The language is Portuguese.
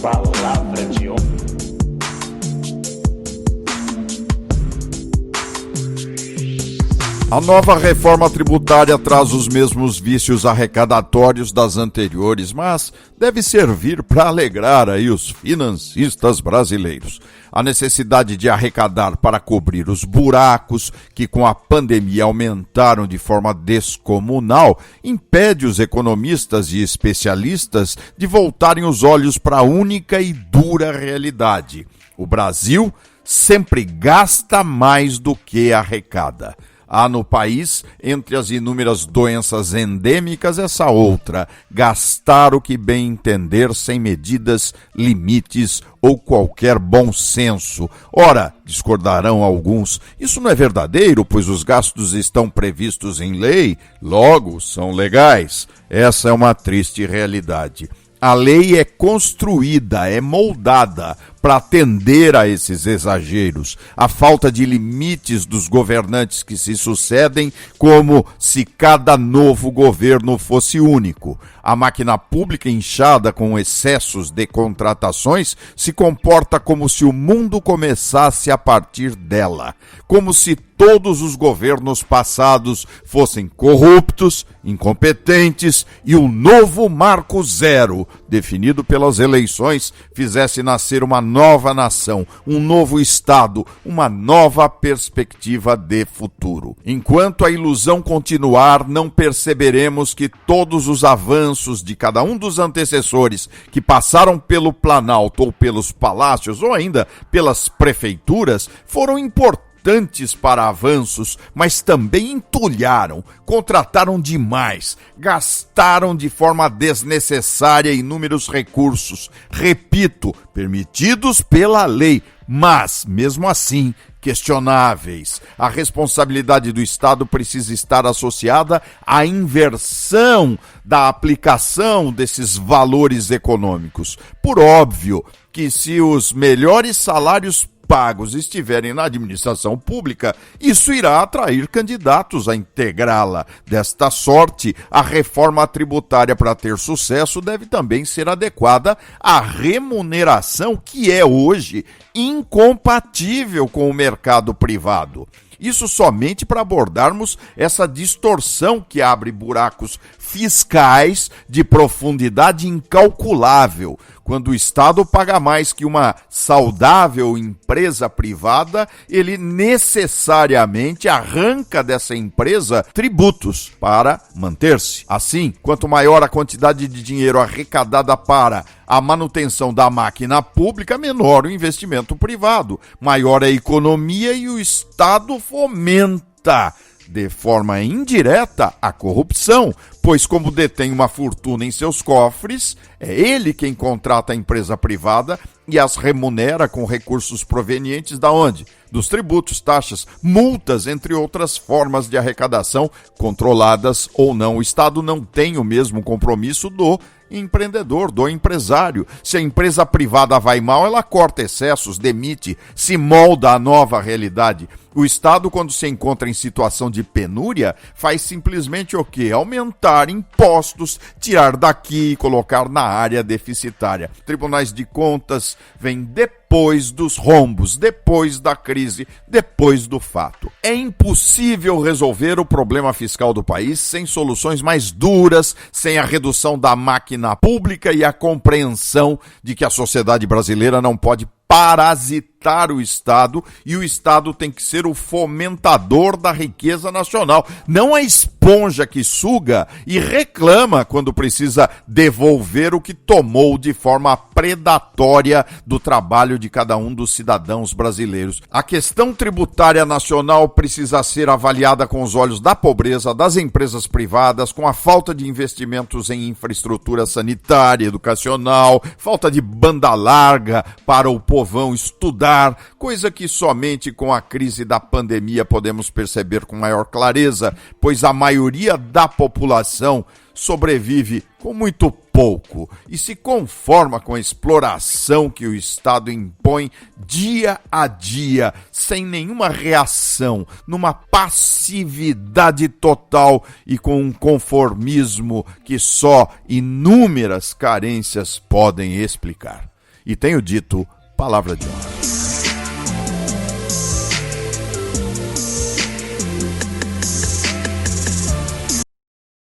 Palavra de honra. A nova reforma tributária traz os mesmos vícios arrecadatórios das anteriores, mas deve servir para alegrar aí os financistas brasileiros. A necessidade de arrecadar para cobrir os buracos que com a pandemia aumentaram de forma descomunal impede os economistas e especialistas de voltarem os olhos para a única e dura realidade. O Brasil sempre gasta mais do que arrecada. Há no país, entre as inúmeras doenças endêmicas, essa outra: gastar o que bem entender sem medidas, limites ou qualquer bom senso. Ora, discordarão alguns, isso não é verdadeiro, pois os gastos estão previstos em lei, logo são legais. Essa é uma triste realidade. A lei é construída, é moldada para atender a esses exageros, a falta de limites dos governantes que se sucedem, como se cada novo governo fosse único. A máquina pública inchada com excessos de contratações se comporta como se o mundo começasse a partir dela, como se todos os governos passados fossem corruptos, incompetentes e um novo marco zero, definido pelas eleições, fizesse nascer uma nova nação, um novo Estado, uma nova perspectiva de futuro. Enquanto a ilusão continuar, não perceberemos que todos os avanços de cada um dos antecessores que passaram pelo Planalto ou pelos palácios ou ainda pelas prefeituras foram importantes para avanços, mas também entulharam, contrataram demais, gastaram de forma desnecessária inúmeros recursos, repito, permitidos pela lei, mas, mesmo assim, questionáveis. A responsabilidade do Estado precisa estar associada à inversão da aplicação desses valores econômicos. Por óbvio que se os melhores salários pagos estiverem na administração pública, isso irá atrair candidatos a integrá-la. Desta sorte, a reforma tributária, para ter sucesso, deve também ser adequada à remuneração que é hoje incompatível com o mercado privado. Isso somente para abordarmos essa distorção que abre buracos fiscais de profundidade incalculável. Quando o Estado paga mais que uma saudável empresa privada, ele necessariamente arranca dessa empresa tributos para manter-se. Assim, quanto maior a quantidade de dinheiro arrecadada para a manutenção da máquina pública, menor o investimento privado, maior a economia e o Estado fomenta de forma indireta a corrupção, pois como detém uma fortuna em seus cofres, é ele quem contrata a empresa privada e as remunera com recursos provenientes da onde? Dos tributos, taxas, multas, entre outras formas de arrecadação, controladas ou não. O Estado não tem o mesmo compromisso do empreendedor, do empresário. Se a empresa privada vai mal, ela corta excessos, demite, se molda à nova realidade. O Estado, quando se encontra em situação de penúria, faz simplesmente o quê? Aumentar impostos, tirar daqui e colocar na área deficitária. Tribunais de Contas vêm depois dos rombos, depois da crise, depois do fato. É impossível resolver o problema fiscal do país sem soluções mais duras, sem a redução da máquina pública e a compreensão de que a sociedade brasileira não pode parasitar o Estado e o Estado tem que ser o fomentador da riqueza nacional, não a esponja que suga e reclama quando precisa devolver o que tomou de forma predatória do trabalho de cada um dos cidadãos brasileiros. A questão tributária nacional precisa ser avaliada com os olhos da pobreza, das empresas privadas, com a falta de investimentos em infraestrutura sanitária, educacional, falta de banda larga para o povão estudar, coisa que somente com a crise da pandemia podemos perceber com maior clareza, pois a maioria da população sobrevive com muito pouco e se conforma com a exploração que o Estado impõe dia a dia, sem nenhuma reação, numa passividade total e com um conformismo que só inúmeras carências podem explicar. e tenho dito palavra de honra.